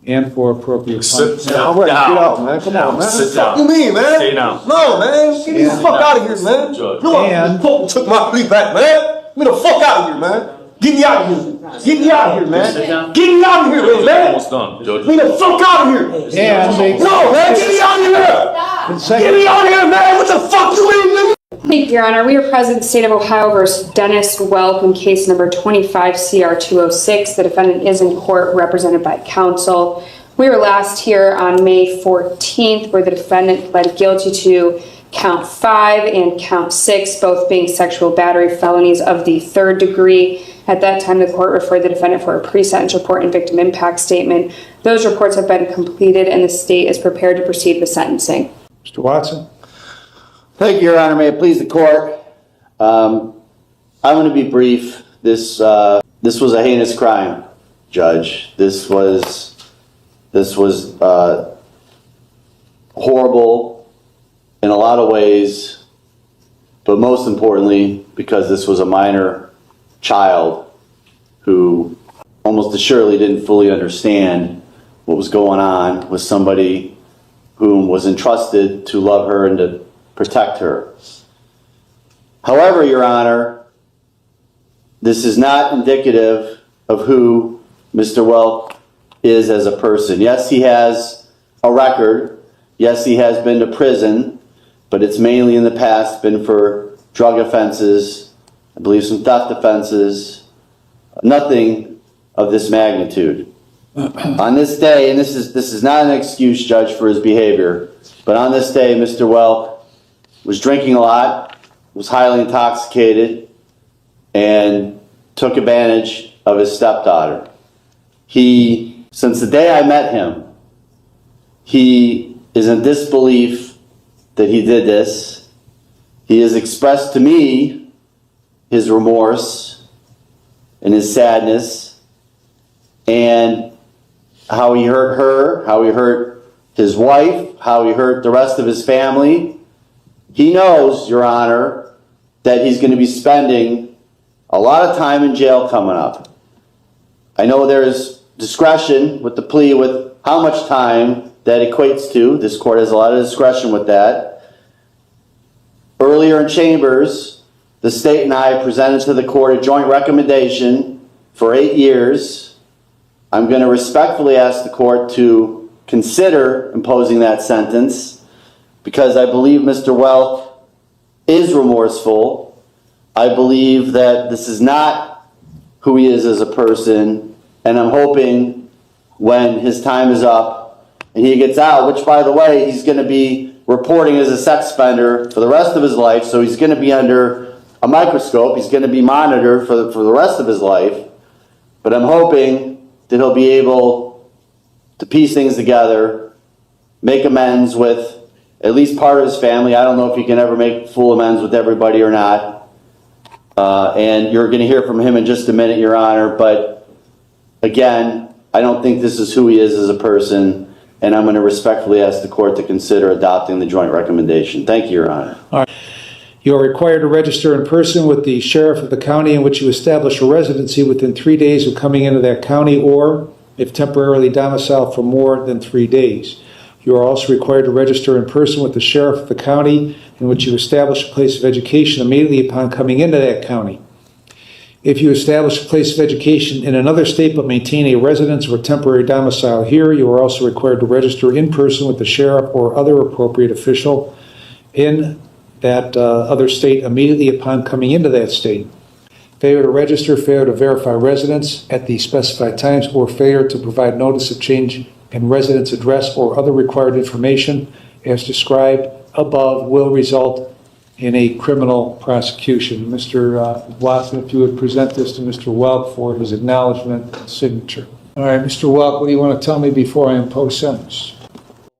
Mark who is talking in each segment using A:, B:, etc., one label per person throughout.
A: and for appropriate
B: Sit
A: punishment.
B: down.
C: Get out, man. Come on, man.
B: Sit down.
C: What you mean, man?
B: Stay down.
C: No, man. Get me the fuck out of here, man.
B: Judge.
C: No,
A: And-
C: you took my plea back, man. Get me the fuck out of here, man. Get me out of here. Get me out of here, man.
B: Sit down.
C: Get me out of here, man.
B: Almost done, Judge.
C: Get me the fuck out of here.
A: And they,
C: No, man. Get me out of here. Get me out of here, man. What the fuck you mean, man?
D: Thank you, Your Honor. We are present in the state of Ohio versus Dennis Welk in case number 25 CR 206. The defendant is in court represented by counsel. We were last here on May 14th where the defendant pled guilty to count 5 and count 6, both being sexual battery felonies of the 3rd degree. At that time, the court referred the defendant for a pre-sentence report and victim impact statement. Those reports have been completed and the state is prepared to proceed with sentencing.
A: Mr. Watson?
E: Thank you, Your Honor. May it please the court. I'm going to be brief. This was a heinous crime, Judge. This was horrible in a lot of ways, but most importantly, because this was a minor child who almost assuredly didn't fully understand what was going on with somebody whom was entrusted to love her and to protect her. However, Your Honor, this is not indicative of who Mr. Welk is as a person. Yes, he has a record. Yes, he has been to prison, but it's mainly in the past been for drug offenses, I believe some theft offenses, nothing of this magnitude. On this day, and this is not an excuse, Judge, for his behavior, but on this day, Mr. Welk was drinking a lot, was highly intoxicated, and took advantage of his stepdaughter. Since the day I met him, he is in disbelief that he did this. He has expressed to me his remorse and his sadness and how he hurt her, how he hurt his wife, how he hurt the rest of his family. He knows, Your Honor, that he's going to be spending a lot of time in jail coming up. I know there's discretion with the plea with how much time that equates to. This court has a lot of discretion with that. Earlier in chambers, the state and I presented to the court a joint recommendation for 8 years. I'm going to respectfully ask the court to consider imposing that sentence because I believe Mr. Welk is remorseful. I believe that this is not who he is as a person, and I'm hoping when his time is up and he gets out, which, by the way, he's going to be reporting as a sex offender for the rest of his life, so he's going to be under a microscope. He's going to be monitored for the rest of his life. But I'm hoping that he'll be able to piece things together, make amends with at least part of his family. I don't know if he can ever make full amends with everybody or not. And you're going to hear from him in just a minute, Your Honor. But again, I don't think this is who he is as a person, and I'm going to respectfully ask the court to consider adopting the joint recommendation. Thank you, Your Honor.
A: All right. You are required to register in person with the sheriff of the county in which you establish a residency within 3 days of coming into that county, or if temporarily domiciled for more than 3 days. You are also required to register in person with the sheriff of the county in which you establish a place of education immediately upon coming into that county. If you establish a place of education in another state but maintain a residence or temporary domicile here, you are also required to register in person with the sheriff or other appropriate official in that other state immediately upon coming into that state. Failure to register, failure to verify residence at the specified times, or failure to provide notice of change in residence address or other required information as described above will result in a criminal prosecution. Mr. Watson, if you would present this to Mr. Welk for his acknowledgement and signature. All right, Mr. Welk, what do you want to tell me before I impose sentence?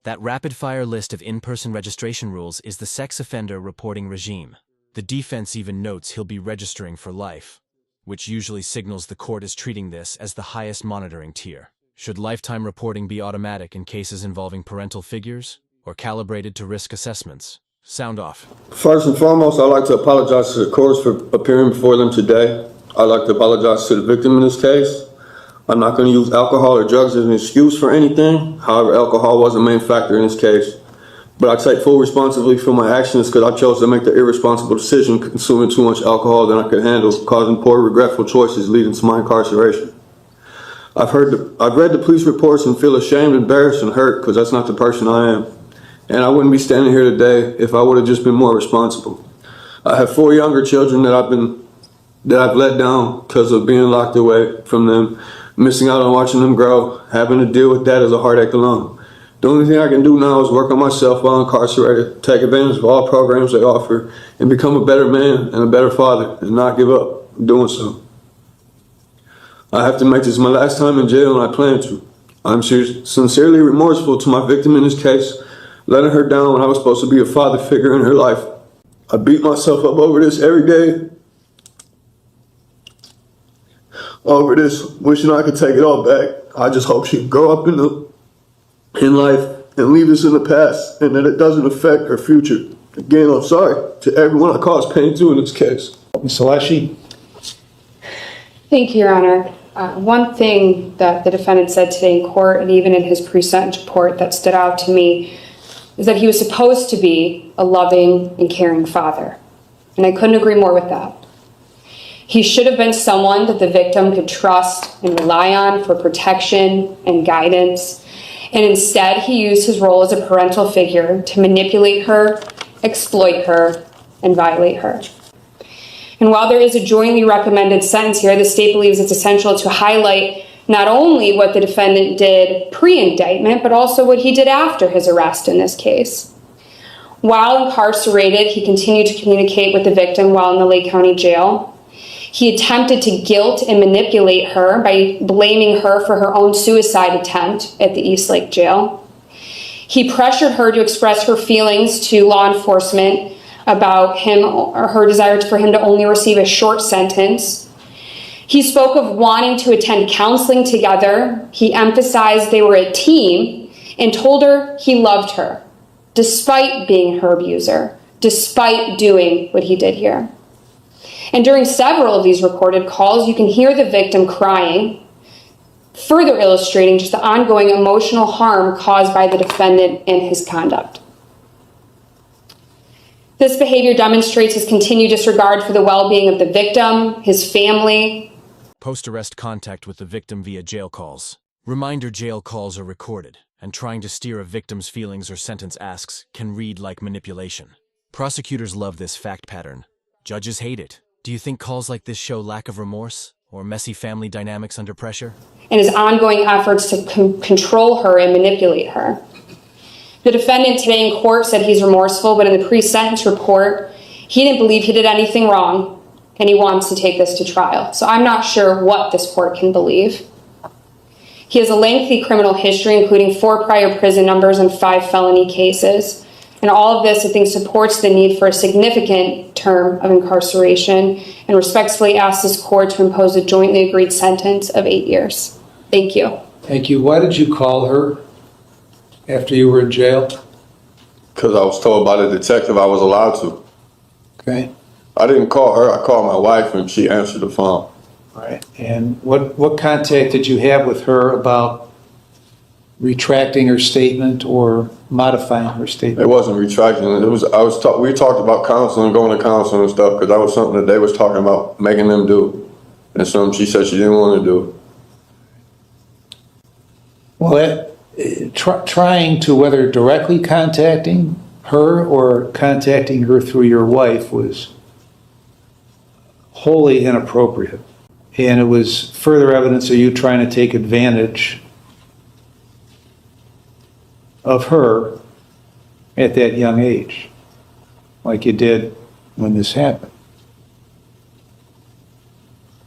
F: That rapid-fire list of in-person registration rules is the sex offender reporting regime. The defense even notes he'll be registering for life, which usually signals the court is treating this as the highest monitoring tier. Should lifetime reporting be automatic in cases involving parental figures, or calibrated to risk assessments? Sound off.
C: First and foremost, I'd like to apologize to the courts for appearing before them today. I'd like to apologize to the victim in this case. I'm not going to use alcohol or drugs as an excuse for anything. However, alcohol was a main factor in this case. But I take full responsibility for my actions because I chose to make the irresponsible decision consuming too much alcohol than I could handle, causing poor, regretful choices leading to my incarceration. I've read the police reports and feel ashamed, embarrassed, and hurt because that's not the person I am. And I wouldn't be standing here today if I would have just been more responsible. I have 4 younger children that I've let down because of being locked away from them, missing out on watching them grow, having to deal with that as a heartache alone. The only thing I can do now is work on myself while incarcerated, take advantage of all programs they offer, and become a better man and a better father, and not give up doing so. I have to make this my last time in jail, and I plan to. I'm sincerely remorseful to my victim in this case, letting her down when I was supposed to be a father figure in her life. I beat myself up over this every day. Over this, wishing I could take it all back. I just hope she can grow up in life and leave this in the past, and that it doesn't affect her future. Again, I'm sorry to everyone I caused pain to in this case.
A: Ms. Alessi?
D: Thank you, Your Honor. One thing that the defendant said today in court, and even in his pre-sentence report, that stood out to me is that he was supposed to be a loving and caring father. And I couldn't agree more with that. He should have been someone that the victim could trust and rely on for protection and guidance. And instead, he used his role as a parental figure to manipulate her, exploit her, and violate her. And while there is a jointly recommended sentence here, the state believes it's essential to highlight not only what the defendant did pre-indictment, but also what he did after his arrest in this case. While incarcerated, he continued to communicate with the victim while in the Lake County Jail. He attempted to guilt and manipulate her by blaming her for her own suicide attempt at the East Lake Jail. He pressured her to express her feelings to law enforcement about him or her desire for him to only receive a short sentence. He spoke of wanting to attend counseling together. He emphasized they were a team and told her he loved her, despite being her abuser, despite doing what he did here. And during several of these recorded calls, you can hear the victim crying, further illustrating just the ongoing emotional harm caused by the defendant and his conduct. This behavior demonstrates his continued disregard for the well-being of the victim, his family.
F: Post-arrest contact with the victim via jail calls. Reminder: jail calls are recorded, and trying to steer a victim's feelings or sentence asks can read like manipulation. Prosecutors love this fact pattern. Judges hate it. Do you think calls like this show lack of remorse or messy family dynamics under pressure?
D: And his ongoing efforts to control her and manipulate her. The defendant today in court said he's remorseful, but in the pre-sentence report, he didn't believe he did anything wrong, and he wants to take this to trial. So I'm not sure what this court can believe. He has a lengthy criminal history, including 4 prior prison numbers and 5 felony cases. And all of this, I think, supports the need for a significant term of incarceration, and respectfully ask this court to impose a jointly agreed sentence of 8 years. Thank you.
A: Thank you. Why did you call her after you were in jail?
C: Because I was told by the detective I was allowed to.
A: Okay.
C: I didn't call her, I called my wife and she answered the phone.
A: All right. And what contact did you have with her about retracting her statement or modifying her
C: It
A: statement?
C: wasn't retracting. We talked about counseling, going to counseling and stuff, because that was something that they was talking about making them do. And something she said she didn't want to do.
A: Well, trying to, whether directly contacting her or contacting her through your wife, was wholly inappropriate. And it was further evidence of you trying to take advantage of her at that young age, like you did when this happened.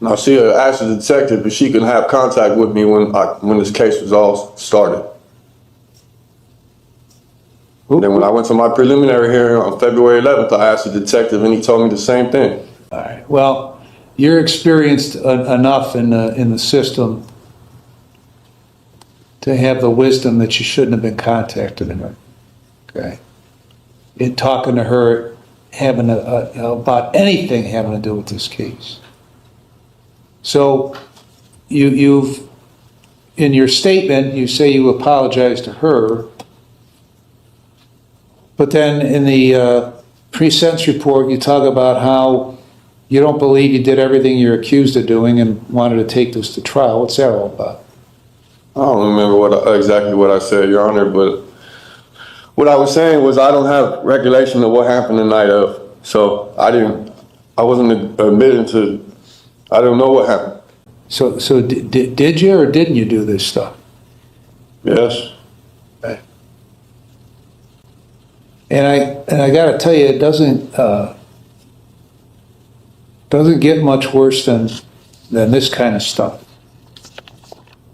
C: Now she had asked the detective if she could have contact with me when this case was all started. Then when I went to my preliminary hearing on February 11th, I asked the detective and he told me the same thing.
A: All right. Well, you're experienced enough in the system to have the wisdom that you shouldn't have been contacting her. Okay. In talking to her, having about anything having to do with this case. So you've in your statement, you say you apologize to her, but then in the pre-sentence report, you talk about how you don't believe you did everything you're accused of doing and wanted to take this to trial. What's that all about?
C: I don't remember exactly what I said, Your Honor, but what I was saying was I don't have recollection of what happened the night of. So I wasn't admitting to, I don't know what happened.
A: So did you or didn't you do this stuff?
C: Yes.
A: And I got to tell you, it doesn't get much worse than this kind of stuff.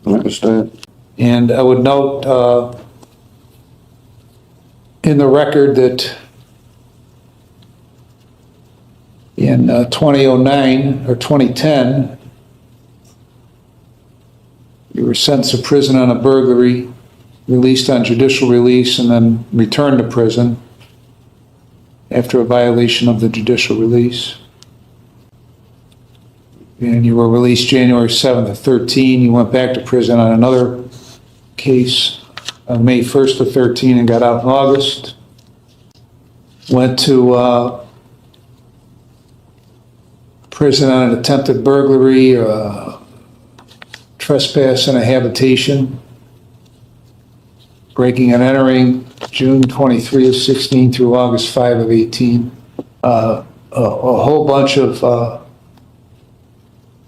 C: I understand.
A: And I would note in the record that in 2009 or 2010, you were sentenced to prison on a burglary, released on judicial release, and then returned to prison after a violation of the judicial release. And you were released January 7th of 13. You went back to prison on another case on May 1st of 13 and got out in August. Went to prison on an attempted burglary, trespass in a habitation, breaking and entering June 23 of 16 through August 5 of 18. A whole bunch of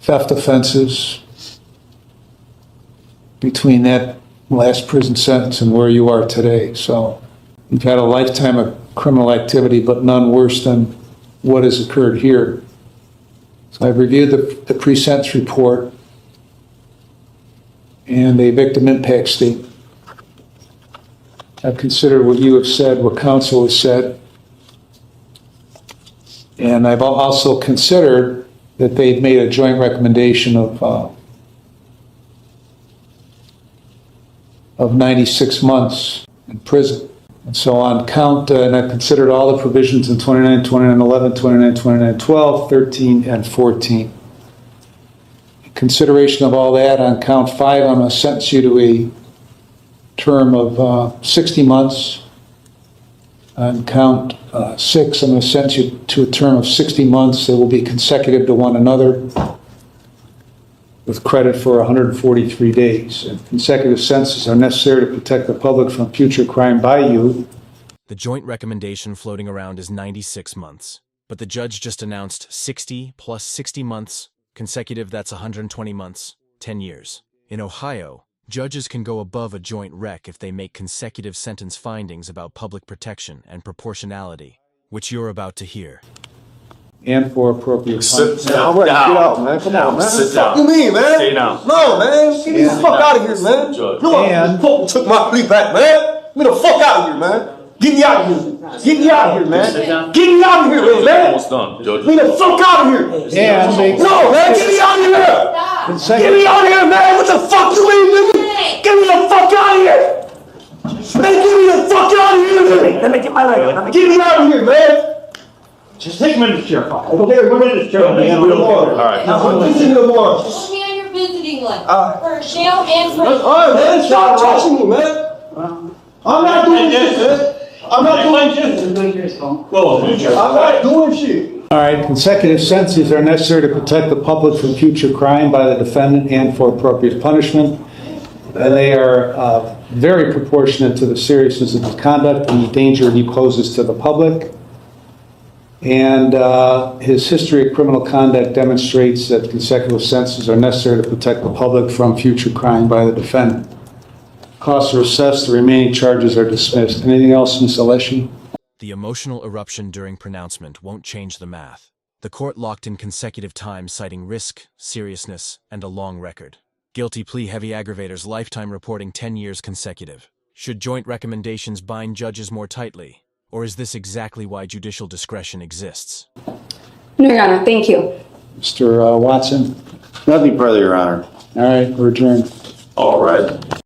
A: theft offenses between that last prison sentence and where you are today. So you've had a lifetime of criminal activity, but none worse than what has occurred here. So I've reviewed the pre-sentence report and a victim impact statement. I've considered what you have said, what counsel has said, and I've also considered that they've made a joint recommendation of 96 months in prison. And so on count, and I've considered all the provisions in 29, 29, 11, 29, 29, 12, 13, and 14. In consideration of all that, on count 5, I'm going to sentence you to a term of 60 months. On count 6, I'm going to sentence you to a term of 60 months that will be consecutive to one another with credit for 143 days. And consecutive sentences are necessary to protect the public from future crime by you.
F: The joint recommendation floating around is 96 months, but the judge just announced 60 plus 60 months, consecutive, that's 120 months, 10 years. In Ohio, judges can go above a joint rec if they make consecutive sentence findings about public protection and proportionality, which you're about to hear.
A: And for appropriate
C: Sit
A: punishment.
C: down. Get out, man. Come on, man.
B: Sit
C: What
B: down.
C: the fuck you mean, man?
B: Stay down.
C: No, man. Get me the fuck out of here, man.
B: Judge.
C: You know
A: And-
C: what? Took my plea back, man. Get me the fuck out of here, man. Get me out of here. Get me out of here, man.
B: Sit down.
C: Get me out of here, man.
B: Almost done, Judge.
C: Get me the fuck out of here.
A: And they
C: No, man. Get me out of here. Get me out of here, man. What the fuck you mean, nigga? Get me the fuck out of here. Man, get me the fuck out of here, man. Let me get my leg. Get me out of here, man.
G: Just take him in the chair.
C: Okay, we're in this chair.
B: All right.
C: This is the more.
H: Put me on your visiting list for jail and for.
C: All right, man. Stop touching me, man. I'm not doing shit, man. I'm not doing shit. I'm not doing shit.
A: All right, consecutive sentences are necessary to protect the public from future crime by the defendant and for appropriate punishment. And they are very proportionate to the seriousness of his conduct and the danger he poses to the public. And his history of criminal conduct demonstrates that consecutive sentences are necessary to protect the public from future crime by the defendant. Costs are assessed, the remaining charges are dismissed. Anything else, Ms. Alessi?
F: The emotional eruption during pronouncement won't change the math. The court locked in consecutive time, citing risk, seriousness, and a long record. Guilty plea heavy aggravators, lifetime reporting 10 years consecutive. Should joint recommendations bind judges more tightly? Or is this exactly why judicial discretion exists?
D: No, Your Honor, thank you.
A: Mr. Watson?
E: Nothing further, Your Honor.
A: All right, we're adjourned.
B: All right.